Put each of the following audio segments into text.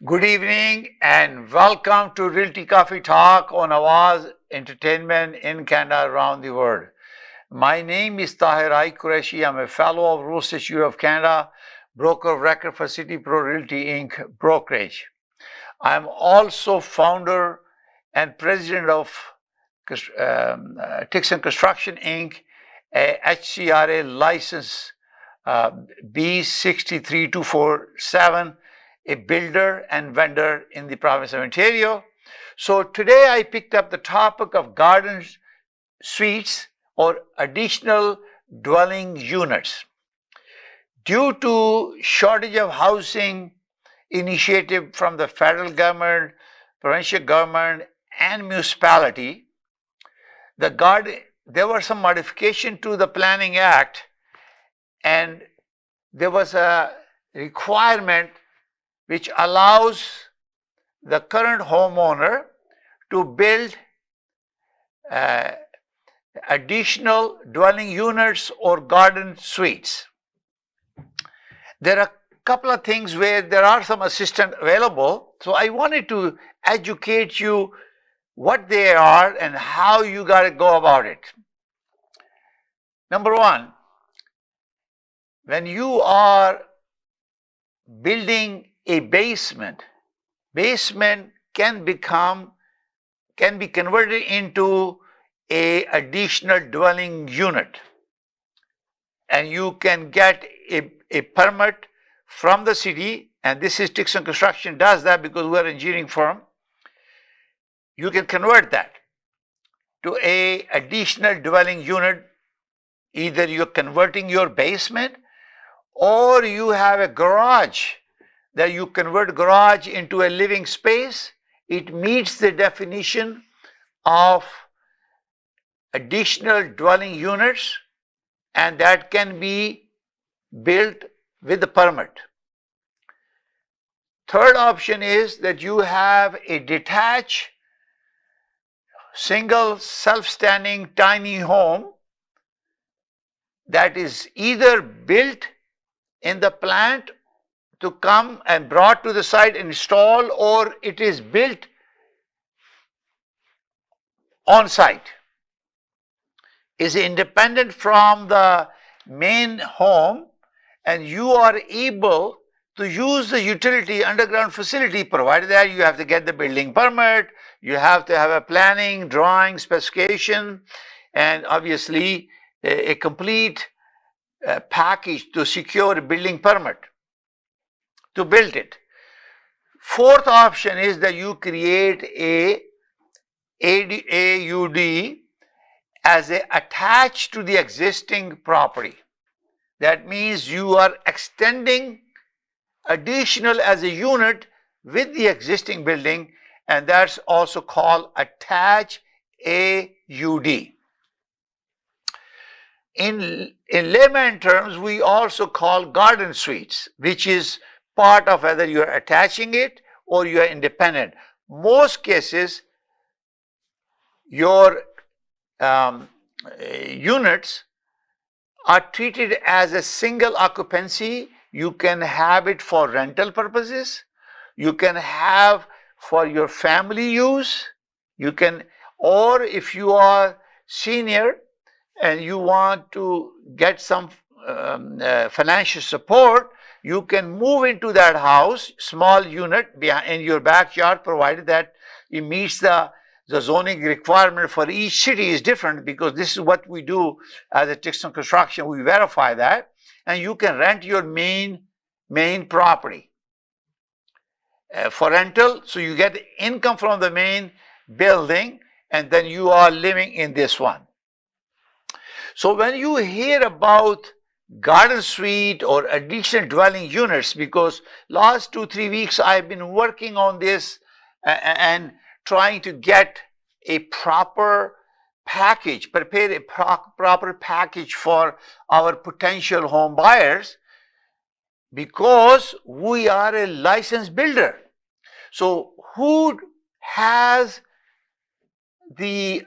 Good evening and welcome to Realty Coffee Talk on Awaz Entertainment in Canada around the world. My name is Tahir Qureshi. I'm a fellow of Real Estate Institute of Canada, broker of record for City Pro Realty Inc. brokerage. I'm also founder and president of Tixon Construction Inc., a HCRA license B63247, a builder and vendor in the province of Ontario. So today I picked up the topic of garden suites or additional dwelling units. Due to shortage of housing initiative from the federal government, provincial government, and municipality, there was some modification to the Planning Act, and there was a requirement which allows the current homeowner to build additional dwelling units or garden suites. There are a couple of things where there are some assistance available, so I wanted to educate you what they are and how you got to go about it. Number one, when you are building a basement can be converted into a additional dwelling unit, and you can get a permit from the city, and this is Tixon Construction does that because we're an engineering firm. You can convert that to a additional dwelling unit. Either you're converting your basement or you have a garage that you convert garage into a living space. It meets the definition of additional dwelling units, and that can be built with the permit. Third option is that you have a detached, single, self-standing, tiny home that is either built in the plant to come and brought to the site and installed, or it is built on site. Is independent from the main home, and you are able to use the utility underground facility, provided that you have to get the building permit, you have to have a planning, drawing, specification, and obviously a complete package to secure a building permit to build it. Fourth option is that you create a AUD as attached to the existing property. That means you are extending additional as a unit with the existing building, and that's also called attached AUD. In layman terms, we also call garden suites, which is part of whether you're attaching it or you're independent. Most cases, your units are treated as a single occupancy. You can have it for rental purposes. You can have for your family use. You can, or if you are senior and you want to get some financial support, you can move into that house, small unit in your backyard, provided that it meets the zoning requirement for each city is different, because this is what we do as a Tixon Construction. We verify that, and you can rent your main property for rental, so you get income from the main building, and then you are living in this one. So when you hear about garden suite or additional dwelling units, because last 2-3 weeks I've been working on this and trying to get a proper package, prepare a proper package for our potential home buyers, because we are a licensed builder. So who has the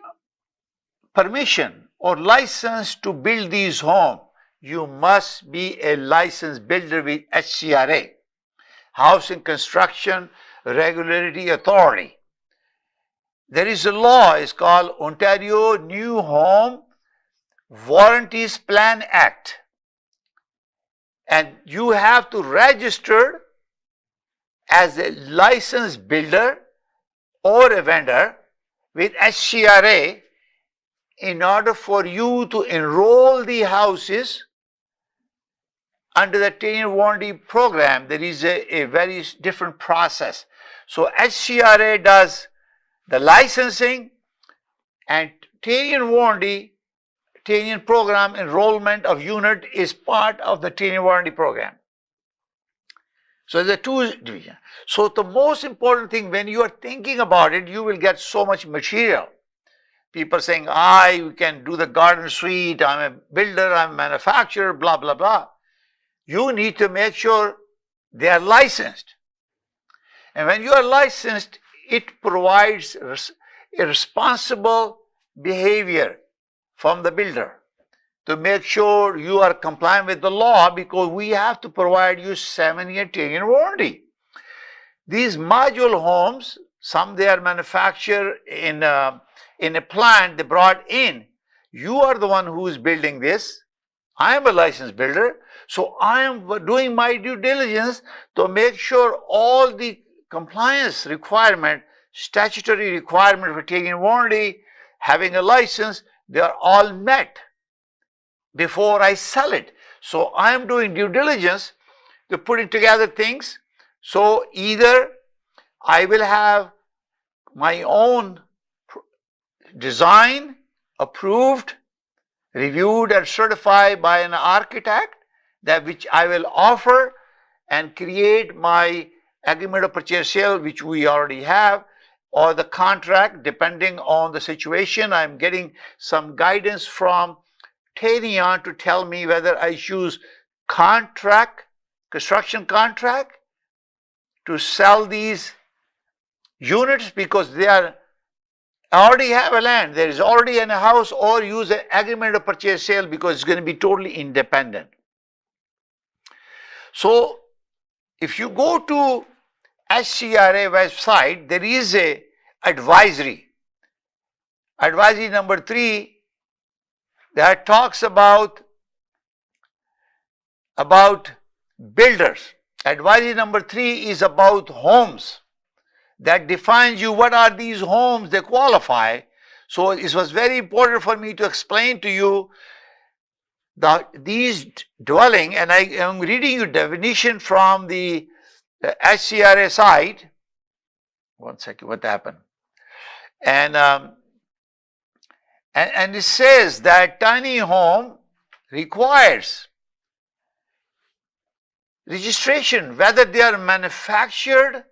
permission or license to build these homes? You must be a licensed builder with HCRA. Housing Construction Regulatory Authority. There is a law, it's called Ontario New Home Warranties Plan Act. And you have to register as a licensed builder or a vendor with SCRA in order for you to enroll the houses under the 10-year warranty program. There is a very different process. So SCRA does the licensing, and 10-year warranty, 10-year program enrollment of unit is part of the 10-year warranty program. So there are two divisions. So the most important thing, when you are thinking about it, you will get so much material. People saying, I can do the garden suite, I'm a builder, I'm a manufacturer, blah, blah, blah. You need to make sure they are licensed. And when you are licensed, it provides a responsible behavior from the builder to make sure you are compliant with the law, because we have to provide you 7-year, 10-year warranty. These module homes, some they are manufactured in a plant they brought in. You are the one who is building this. I am a licensed builder, so I am doing my due diligence to make sure all the compliance requirement, statutory requirement for taking warranty, having a license, they are all met before I sell it. So I am doing due diligence to putting together things. So either I will have my own design approved, reviewed and certified by an architect, that which I will offer and create my agreement of purchase sale, which we already have, or the contract, depending on the situation. I'm getting some guidance from Tahir to tell me whether I choose contract, construction contract, to sell these units because they are already have a land, there is already in a house, or use an agreement of purchase sale because it's going to be totally independent. So if you go to SCRA website, there is a advisory number 3 that talks about builders. Advisory number 3 is about homes, that defines you what are these homes they qualify. So it was very important for me to explain to you these dwelling, and I am reading you definition from the SCRA site. One second, what happened? And it says that tiny home requires registration whether they are manufactured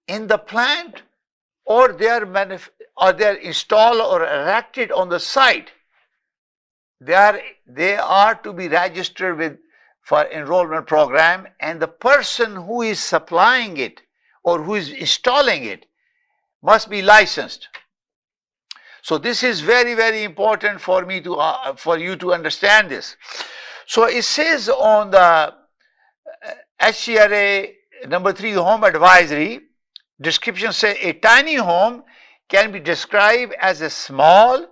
in the plant or they are installed or erected on the site. They are to be registered with for enrollment program, and the person who is supplying it or who is installing it must be licensed. So this is very, very important for me to for you to understand this. So it says on the SCRA number 3 home advisory description, say a tiny home can be described as a small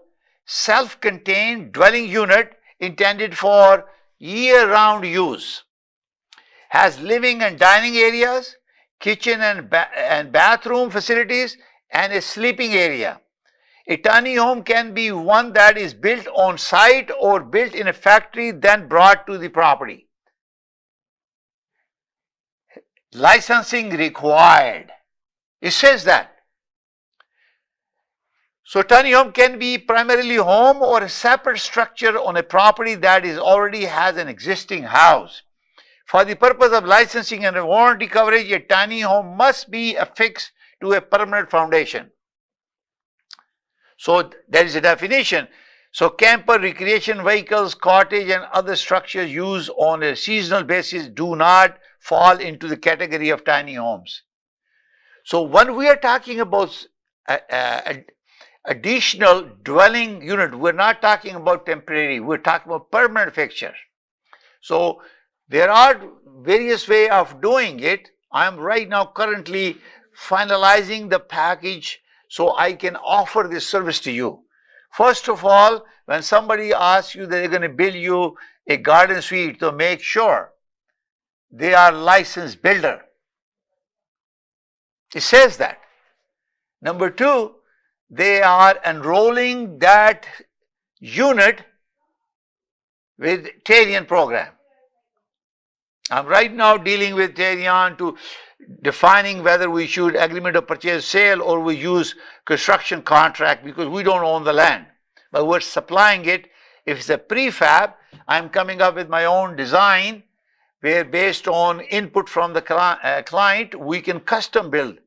self-contained dwelling unit intended for year-round use, has living and dining areas, kitchen and bathroom facilities, and a sleeping area. A tiny home can be one that is built on site or built in a factory then brought to the property. Licensing required. It says that. So tiny home can be primarily home or a separate structure on a property that is already has an existing house. For the purpose of licensing and warranty coverage, a tiny home must be affixed to a permanent foundation. So there is a definition. So camper, recreation vehicles, cottage and other structures used on a seasonal basis do not fall into the category of tiny homes. So when we are talking about additional dwelling unit, we're not talking about temporary, we're talking about permanent fixture. So There are various ways of doing it. I am right now currently finalizing the package so I can offer this service to you. First of all, when somebody asks you that they're going to build you a garden suite, to make sure they are licensed builder. It says that. Number two, they are enrolling that unit with Tahir program. I'm right now dealing with Tahir to defining whether we should agreement of purchase sale or we use construction contract, because we don't own the land, but we're supplying it. If it's a prefab, I'm coming up with my own design where, based on input from the client, we can custom build.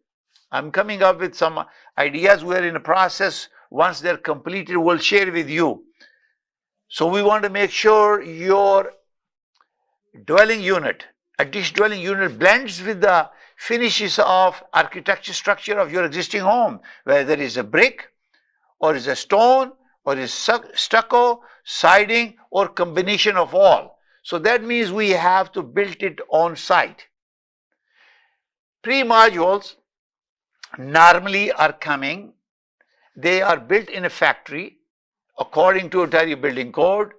I'm coming up with some ideas. We're in a process. Once they're completed, we'll share with you. So we want to make sure your dwelling unit, additional dwelling unit, blends with the finishes of architecture structure of your existing home, whether it is a brick or is a stone or is stucco, siding, or combination of all. So that means we have to build it on site. Pre-modules normally are coming. They are built in a factory according to Ontario Building Code,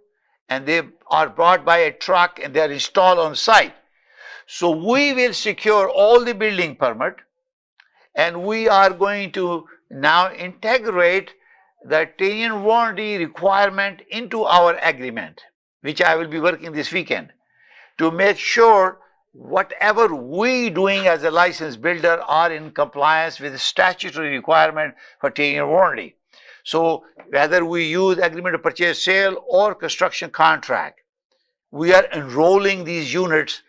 and they are brought by a truck and they are installed on site. So we will secure all the building permit, and we are going to now integrate the tenant warranty requirement into our agreement, which I will be working this weekend, to make sure whatever we doing as a licensed builder are in compliance with the statutory requirement for tenant warranty. So whether we use agreement of purchase sale or construction contract, we are enrolling these units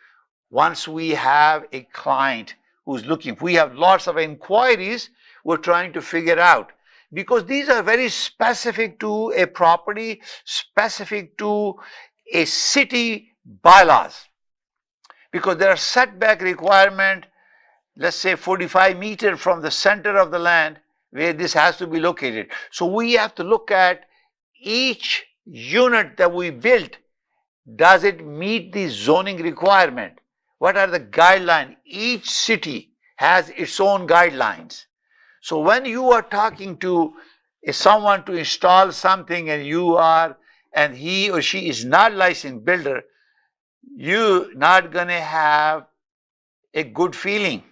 once we have a client who's looking. We have lots of inquiries we're trying to figure out, because these are very specific to a property, specific to a city bylaws, because there are setback requirement, let's say 45 meters from the center of the land where this has to be located. So we have to look at each unit that we built. Does it meet the zoning requirement? What are the guidelines? Each city has its own guidelines. So when you are talking to someone to install something and he or she is not licensed builder, you're not going to have a good feeling,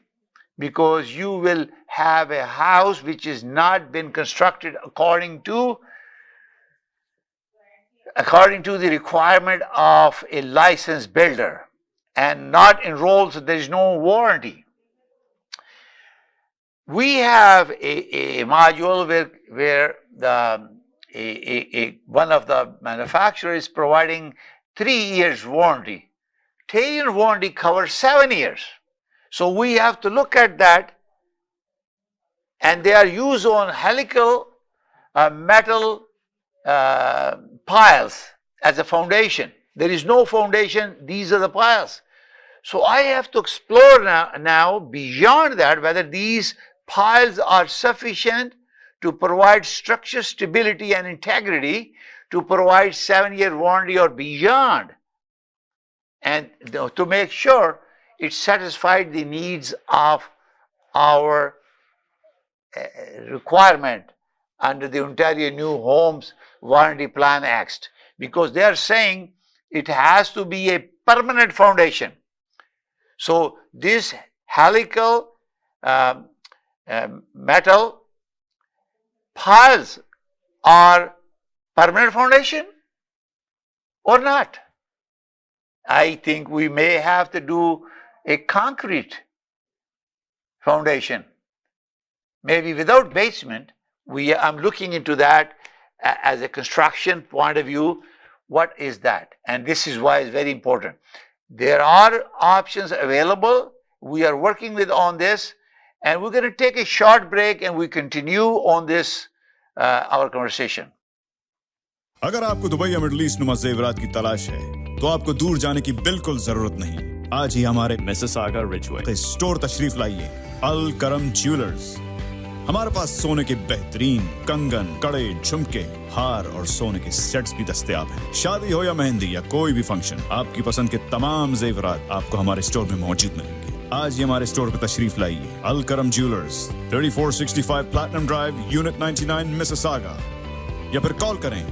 because you will have a house which has not been constructed according to the requirement of a licensed builder and not enrolled, so there is no warranty. We have a module where one of the manufacturers is providing 3 years warranty. Tahir warranty covers 7 years. So we have to look at that, and they are used on helical metal piles as a foundation. There is no foundation, these are the piles. So I have to explore now beyond that whether these piles are sufficient to provide structure stability and integrity to provide 7-year warranty or beyond, and to make sure it satisfied the needs of our requirement under the Ontario New Homes Warranty Plan Act, because they are saying it has to be a permanent foundation. So this helical metal piles are permanent foundation or not? I think we may have to do a concrete foundation, maybe without basement. I'm looking into that as a construction point of view. What is that? And this is why it's very important. There are options available. We are working on this, and we're going to take a short break and we continue on this our conversation. अगर आपको Dubai या middle east नुमा जेवरात की तलाश है, तो आपको दूर जाने की बिल्कुल जरूरत नहीं। आज ही हमारे मिसिसागा रिजवे स्टोर तशरीफ लाइए। अल करम ज्वेलर्स हमारे पास सोने के बेहतरीन कंगन, कड़े, झुमके, हार और सोने के सेट्स भी दस्तयाब हैं। शादी हो या मेहंदी या कोई भी फंक्शन, आपकी पसंद के तमाम जेवरात आपको हमारे स्टोर में मौजूद मिलेंगे। आज ही हमारे स्टोर पर तशरीफ लाइए। अल करम jewellers, 3465 platinum drive, unit 99, Mississauga, या फिर कॉल करें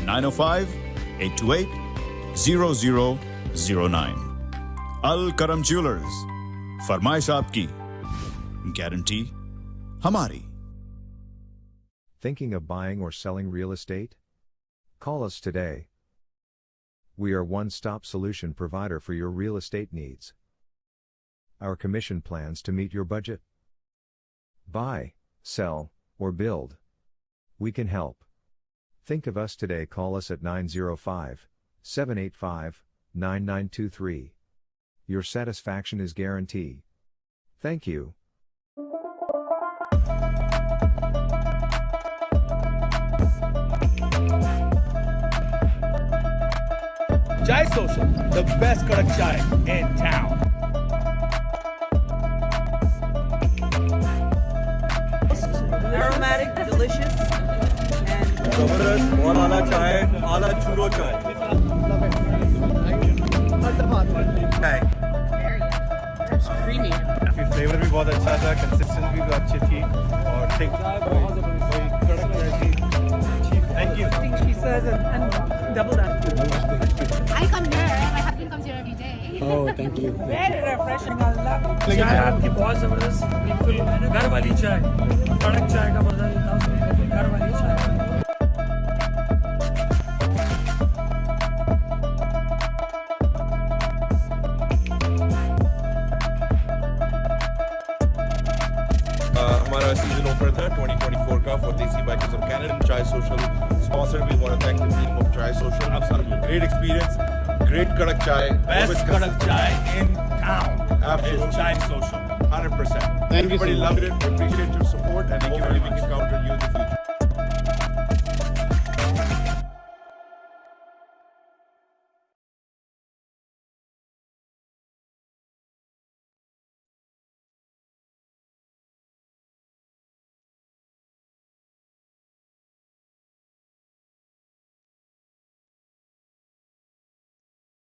905-828-0009। अल करम ज्वेलर्स, फरमाइश आपकी, गारंटी हमारी। Thinking of buying or selling real estate? Call us today. We are one-stop solution provider for your real estate needs. Our commission plans to meet your budget. Buy, sell, or build. We can help. Think of us today. Call us at 905-785-9923. Your satisfaction is guaranteed. Thank you. Chai Social, the best kadak chai in town. Aromatic, delicious, and Zabardast, bahut ala chai, ala churro chai. Chai. it's creamy. काफी flavour भी बहुत अच्छा था, consistency भी अच्छी थी और thick कोई कड़क चाय थी। Thank you. I think she says and double that. I come here. My husband comes here every day. Very refreshing. I love it. चाय आपकी बहुत जबरदस्त, बिल्कुल घर वाली चाय, कड़क चाय का मजा लेता हूँ, घर वाली चाय। हमारा सीजन ऑफर था 2024 का for देसी बाइकर्स ऑफ कनाडा। चाय social sponsor, we want to thank the team of Chai Social. Absolutely great experience, great kadak chai, Best kadak chai in town. Absolutely. Is Chai Social. 100%. Everybody loved it. We appreciate your support, and hopefully we can count on you in the future.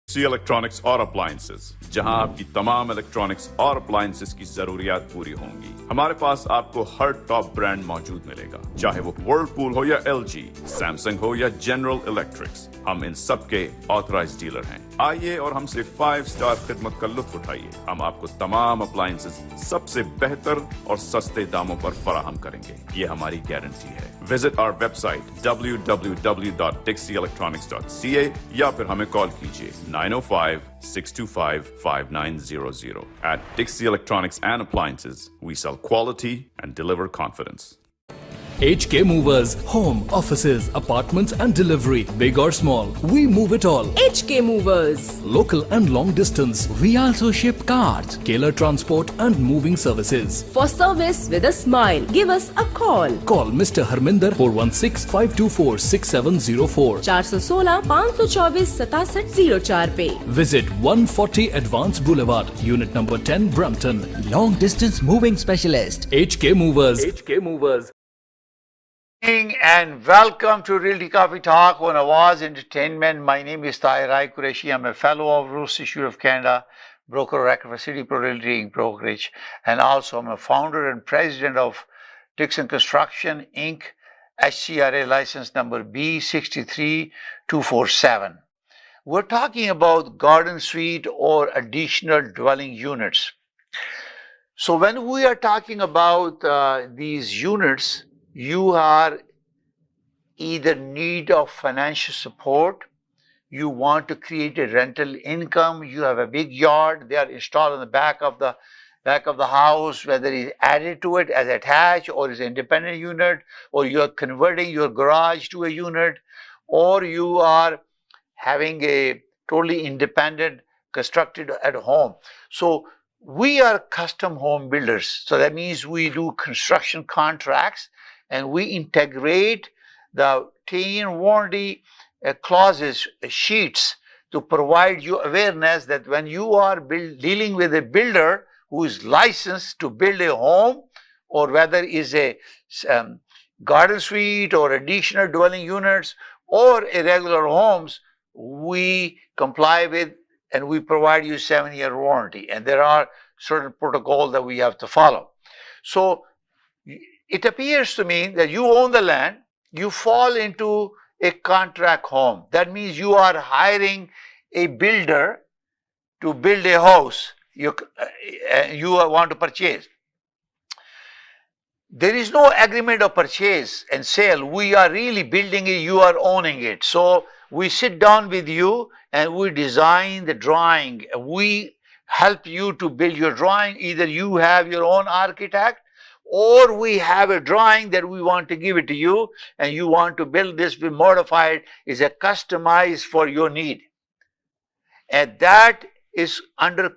See electronics और appliances, जहां आपकी तमाम electronics और appliances की जरूरियात पूरी होंगी। हमारे पास आपको हर टॉप ब्रांड मौजूद मिलेगा, चाहे वो वर्लपूल हो या एलजी, सैमसंग हो या जनरल इलेक्ट्रिक्स। हम इन सब के ऑथराइज्ड डीलर हैं। आइए और हमसे 5 स्टार खिदमत का लुत्फ उठाइए। हम आपको तमाम अप्लायंसेज सबसे बेहतर और सस्ते दामों पर फराहम करेंगे, ये हमारी गारंटी है। विजिट आवर वेबसाइट www.dixieelectronics.ca या फिर हमें कॉल कीजिए 905-625-5900. At Dixie Electronics and Appliances, we sell quality and deliver confidence. HK Movers, home, offices, apartments and delivery, big or small, we move it all. HK Movers. Local and long distance, We also ship cars. Tailor transport and moving services. For service with a smile, give us a call. Call Mr. Harminder 416-524-6704. 416-524-6704 पे. Visit 140 Advanced Boulevard, Unit number 10, Brampton. Long distance moving specialist. HK Movers. HK Movers. And welcome to Realty Coffee Talk on Awaz Entertainment. My name is Tahir Qureshi. I'm a fellow of Roost Institute of Canada, broker record for City Pro Realty Brokerage, and also I'm a founder and president of Dixon Construction Inc., HCRA license number B63247. We're talking about garden suite or additional dwelling units. So when we are talking about these units, you are either need of financial support, you want to create a rental income, you have a big yard, they are installed on the back of the house, whether it's added to it as attached or is an independent unit, or you are converting your garage to a unit, or you are having a totally independent constructed at home. So we are custom home builders. So that means we do construction contracts and we integrate the 10-year warranty clauses, sheets, to provide you awareness that when you are dealing with a builder who is licensed to build a home or whether it's a garden suite or additional dwelling units or irregular homes, we comply with and we provide you 7-year warranty. And there are certain protocols that we have to follow. So it appears to me that you own the land, you fall into a contract home. That means you are hiring a builder to build a house you want to purchase. There is no agreement of purchase and sale. We are really building it, you are owning it. So we sit down with you and we design the drawing. We help you to build your drawing. Either you have your own architect or we have a drawing that we want to give it to you and you want to build this, we modify it, is a customized for your need. And that is under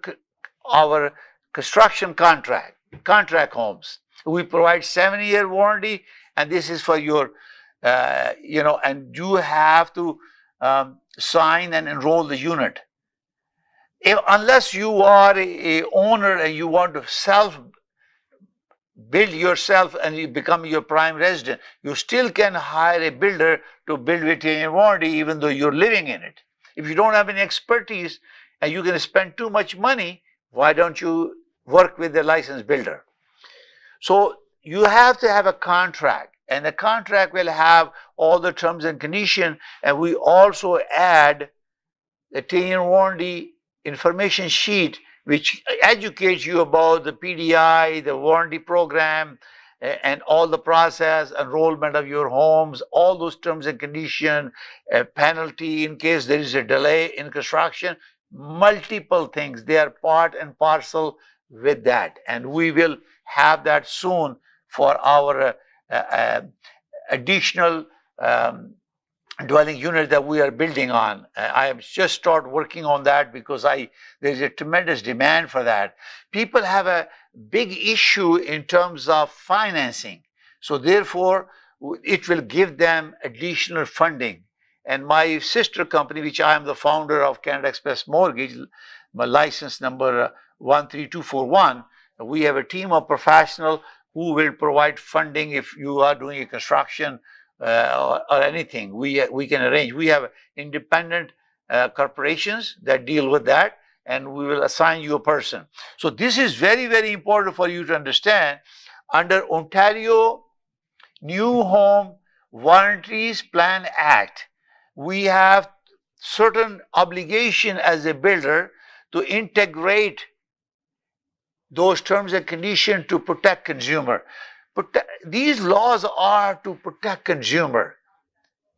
our construction contract homes. We provide 7-year warranty, and this is for your, and you have to sign and enroll the unit. Unless you are a owner and you want to build yourself and you become your prime resident, you still can hire a builder to build with your warranty even though you're living in it. If you don't have any expertise and you're going to spend too much money, why don't you work with a licensed builder? So you have to have a contract, and the contract will have all the terms and conditions, and we also add the 10-year warranty information sheet which educates you about the PDI, the warranty program, and all the process, enrollment of your homes, all those terms and conditions, penalty in case there is a delay in construction, multiple things. They are part and parcel with that. And we will have that soon for our additional dwelling unit that we are building on. I have just started working on that because there's a tremendous demand for that. People have a big issue in terms of financing. So therefore, it will give them additional funding. And my sister company, which I am the founder of, Canada Express Mortgage, my license number 13241, we have a team of professionals who will provide funding if you are doing a construction or anything. We can arrange. We have independent corporations that deal with that, and we will assign you a person. So this is very, very important for you to understand. Under Ontario New Home Warranties Plan Act, we have certain obligation as a builder to integrate those terms and conditions to protect consumer. These laws are to protect consumer,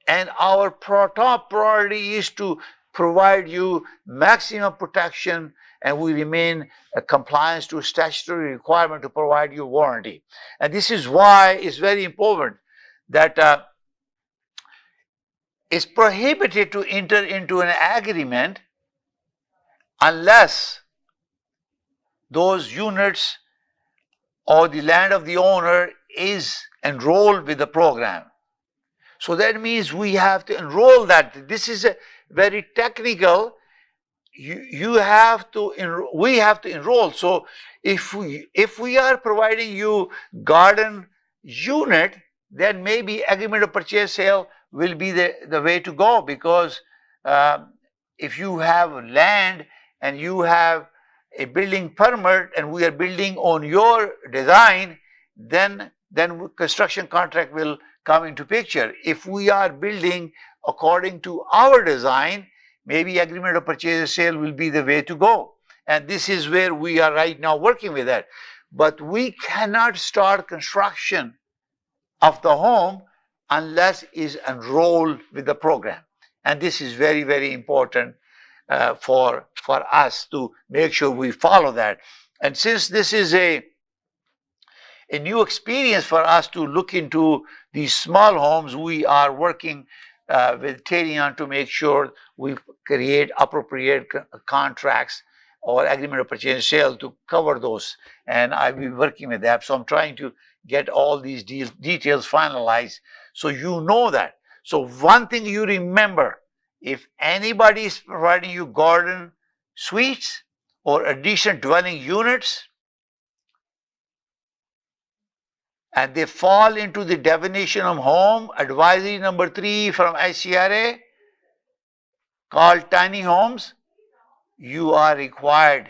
and our top priority is to provide you maximum protection, and we remain compliance to statutory requirement to provide you warranty. And this is why it's very important that it's prohibited to enter into an agreement unless those units or the land of the owner is enrolled with the program. So that means we have to enroll that. This is a very technical. We have to enroll. So if we are providing you garden unit, then maybe agreement of purchase sale will be the way to go, because if you have land and you have a building permit and we are building on your design, then construction contract will come into picture. If we are building according to our design, maybe agreement of purchase sale will be the way to go. And this is where we are right now working with that. But we cannot start construction of the home unless is enrolled with the program. And this is very, very important for us to make sure we follow that. And since this is a new experience for us to look into these small homes, we are working with Tahir to make sure we create appropriate contracts or agreement of purchase and sale to cover those. And I'll be working with that. So I'm trying to get all these details finalized so you know that. So one thing you remember, if anybody is providing you garden suites or additional dwelling units, and they fall into the definition of home, advisory number 3 from ICRA, called tiny homes, you are required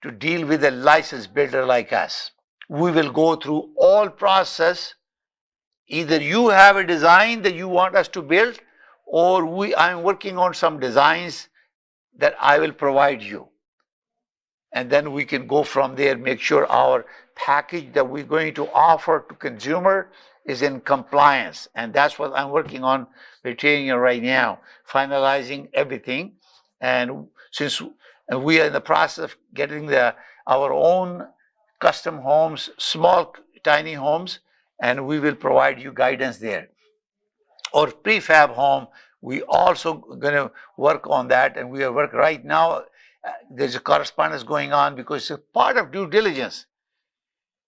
to deal with a licensed builder like us. We will go through all process. Either you have a design that you want us to build, or I'm working on some designs that I will provide you. And then we can go from there, make sure our package that we're going to offer to consumer is in compliance. And that's what I'm working on retaining right now, finalizing everything. And since we are in the process of getting our own custom homes, small, tiny homes, and we will provide you guidance there. Or prefab home, we also going to work on that, and we are working right now. There's a correspondence going on because it's a part of due diligence.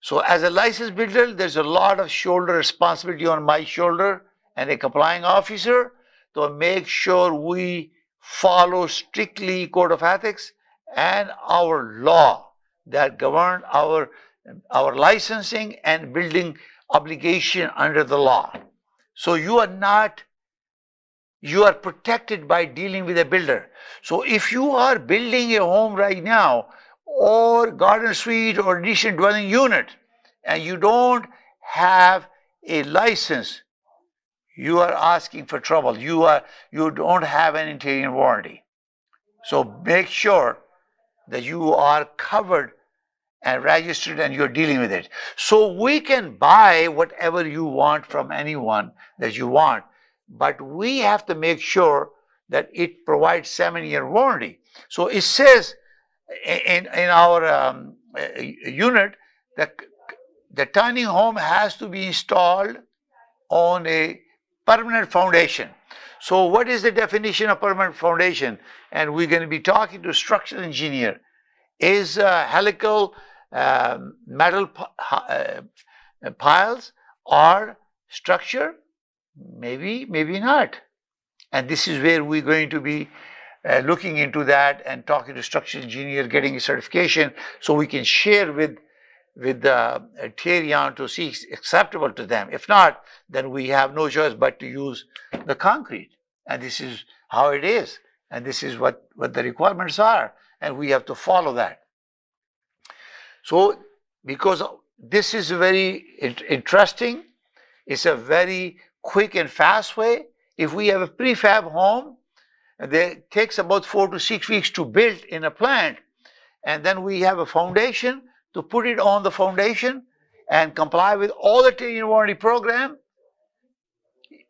So as a licensed builder, there's a lot of shoulder responsibility on my shoulder and a complying officer to make sure we follow strictly code of ethics and our law that govern our licensing and building obligation under the law. So you are protected by dealing with a builder. So if you are building a home right now, or garden suite or additional dwelling unit, and you don't have a license, you are asking for trouble. You don't have an interior warranty. So make sure that you are covered and registered and you're dealing with it. So we can buy whatever you want from anyone that you want, but we have to make sure that it provides 7-year warranty. So it says in our unit that the tiny home has to be installed on a permanent foundation. So what is the definition of permanent foundation? And we're going to be talking to a structural engineer. Is helical metal piles or structure? Maybe, maybe not. And this is where we're going to be looking into that and talking to structural engineer, getting a certification so we can share with Tahir to see it's acceptable to them. If not, then we have no choice but to use the concrete. And this is how it is. And this is what the requirements are. And we have to follow that. So, because this is very interesting, it's a very quick and fast way. If we have a prefab home, it takes about 4 to 6 weeks to build in a plant. And then we have a foundation to put it on the foundation and comply with all the 10-year warranty program.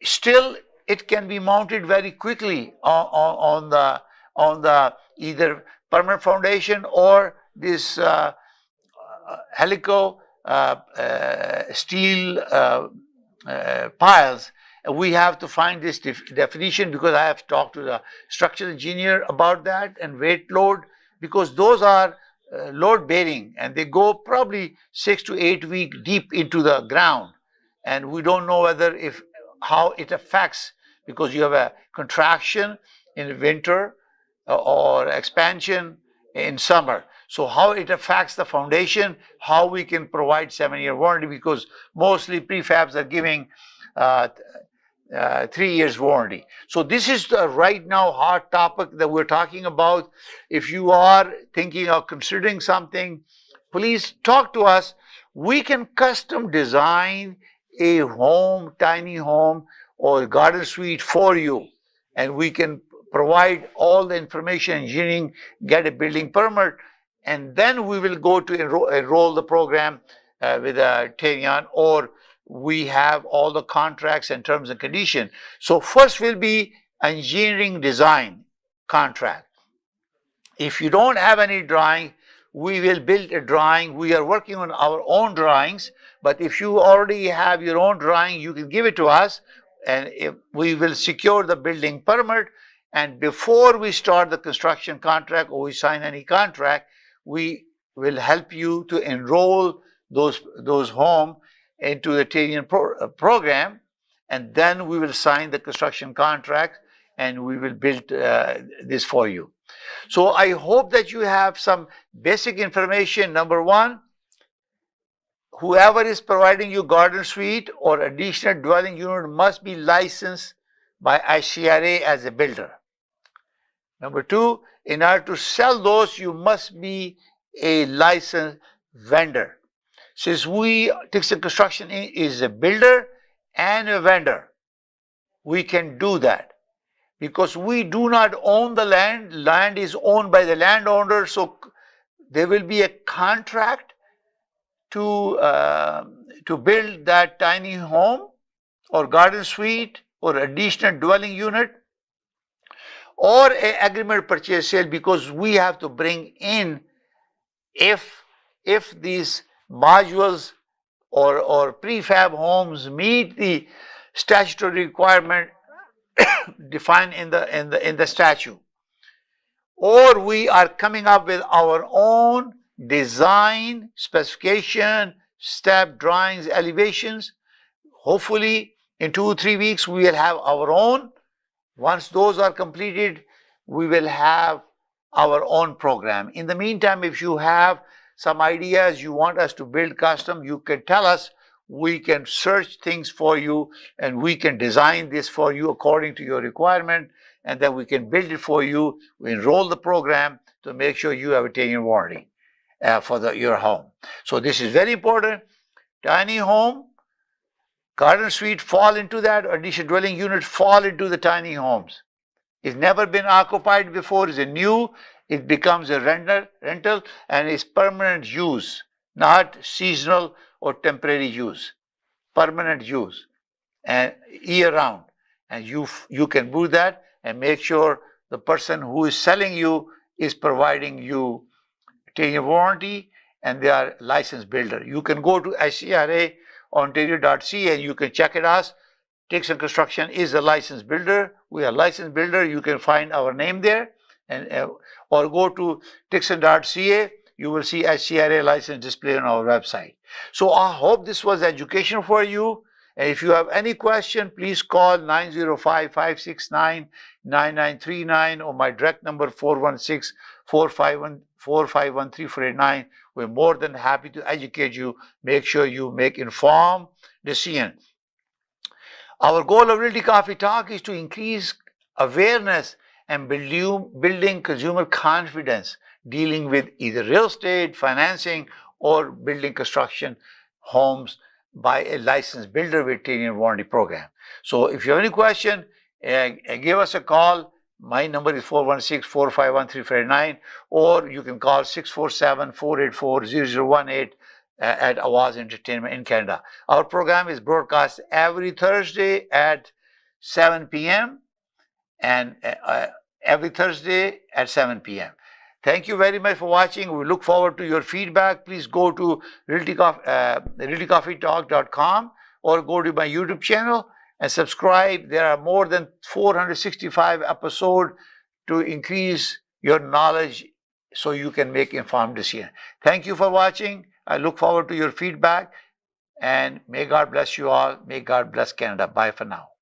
Still, it can be mounted very quickly on the either permanent foundation or this helical steel piles. We have to find this definition because I have talked to the structural engineer about that, and weight load, because those are load bearing and they go probably 6 to 8 weeks deep into the ground, and we don't know how it affects, because you have a contraction in winter or expansion in summer. So how it affects the foundation, how we can provide 7-year warranty, because mostly prefabs are giving 3 years warranty. So this is the right now hot topic that we're talking about. If you are thinking of considering something, please talk to us. We can custom design a home, tiny home or garden suite for you, and we can provide all the information, engineering, get a building permit, and then we will go to enroll the program with Tahir, or we have all the contracts and terms and conditions. So first will be engineering design contract. If you don't have any drawing, we will build a drawing. We are working on our own drawings, but if you already have your own drawing, you can give it to us, and we will secure the building permit. And before we start the construction contract or we sign any contract, we will help you to enroll those homes into the Tahir program, and then we will sign the construction contract and we will build this for you. So I hope that you have some basic information. Number one, whoever is providing you garden suite or additional dwelling unit must be licensed by ICRA as a builder. Number two, in order to sell those, you must be a licensed vendor. Since Tixon Construction is a builder and a vendor, we can do that because we do not own the land. Land is owned by the landowner, so there will be a contract to build that tiny home or garden suite or additional dwelling unit or an agreement purchase sale, because we have to bring in if these modules or prefab homes meet the statutory requirement defined in the statute, or we are coming up with our own design, specification, step drawings, elevations. Hopefully in 2 or 3 weeks we will have our own. Once those are completed, we will have our own program. In the meantime, if you have some ideas you want us to build custom, you can tell us. We can search things for you and we can design this for you according to your requirement, and then we can build it for you. We enroll the program to make sure you have a 10-year warranty for your home. So this is very important. Tiny home, garden suite fall into that, additional dwelling units fall into the tiny homes. It's never been occupied before, it's a new, it becomes a rental and it's permanent use, not seasonal or temporary use. Permanent use and year round. And you can do that and make sure the person who is selling you is providing you 10-year warranty and they are licensed builder. You can go to ICRA Ontario.ca and you can check it out. Tixon Construction is a licensed builder. We are a licensed builder. You can find our name there, and or go to Tixon.ca. You will see ICRA license display on our website. So I hope this was educational for you. And if you have any question, please call 905-569-9939 or my direct number 416-451-349. We're more than happy to educate you. Make sure you make informed decision. Our goal of Realty Coffee Talk is to increase awareness and building consumer confidence dealing with either real estate, financing, or building construction homes by a licensed builder with 10-year warranty program. So if you have any question, give us a call. My number is 416-451-349, or you can call 647-484-0018 at Awaz Entertainment in Canada. Our program is broadcast every Thursday at 7 p.m. and every Thursday at 7 p.m. Thank you very much for watching. We look forward to your feedback. Please go to realtycoffeetalk.com or go to my YouTube channel and subscribe. There are more than 465 episodes to increase your knowledge so you can make informed decisions. Thank you for watching. I look forward to your feedback, and may God bless you all. May God bless Canada. Bye for now.